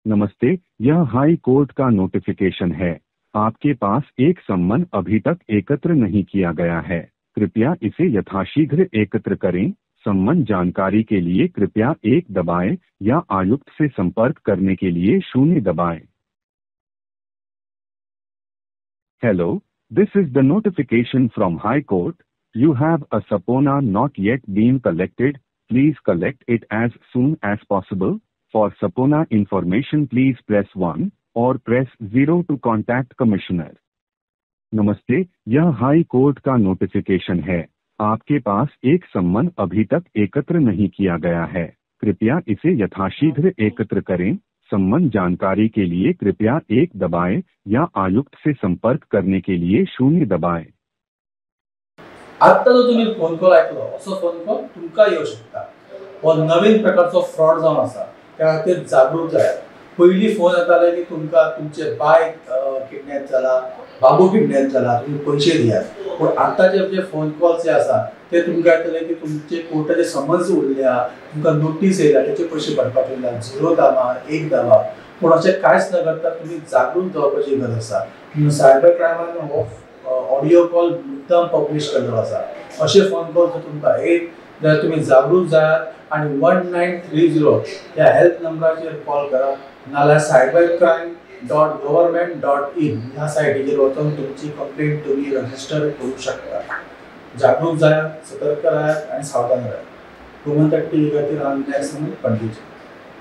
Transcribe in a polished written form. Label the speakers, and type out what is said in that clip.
Speaker 1: नमस्ते, यह हाई कोर्ट का नोटिफिकेशन है। आपके पास एक सम्मन अभी तक एकत्र नहीं किया गया है। कृपया इसे यथाशीघ्र एकत्र करें। सम्मन जानकारी के लिए कृपया 1 दबाएं या आयुक्त से संपर्क करने के लिए 0 दबाएं। Hello, this is the notification from High Court. You have a subpoena not yet been collected. Please collect it as soon as possible. For subpoena information, please press 1 or press 0 to contact Commissioner. नमस्ते, यह हाई court का notification है। आपके pass एक सम्मन अभी तक एकत्र नहीं किया गया है। कृपया इसे यथाशीघ्र एकत्र करें। सम्मन जानकारी के लिए कृपया 1 दबाएं या आयुक्त से संपर्क करने के लिए 0 दबाएं।
Speaker 2: आता जो तुम्ही फोन कॉल ऐकलो असो फोन कॉल तुमका येऊ शकता। व नवीन प्रकारचो फ्रॉड जावन आसा त्या खातीर जागरूक जाय। पयली फोन येताले की तुमका तुमचे बायक किडनॅप जाला, बाबू किडनॅप जाला, तुम्ही पैसे दियात। पण आताचे जे फोन कॉल्स जे आसा ते तुमका येतले की तुमचे कोर्टाचे समन्स उरल्या, तुमका नोटीस येयला, त्याचे पैसे भरपाक येयला, 0 दाबा, 1 दाबा। पण अशें कांयच न करता तुम्ही जागरूक जावपाची गरज आसा। सायबर क्रायमान हो ऑडिओ कॉल मुद्दाम पब्लिश केल्लो आसा। अशे फोन कॉल जर तुमकां येत जाल्यार तुम्ही जागरूक जायात आणि 1930 ह्या हेल्प नंबराचेर कॉल करा, नाल्यार cybercrime.government.in ह्या सायटीचेर वचून तुमची कंप्लेंट तुम्ही रजिस्टर करू शकता। जागरूक जायात, सतर्क राहात आणि सावधान राहात। गोमंतक टीव्ही खातीर हांव विनायक सामंत, पणजीच्यान।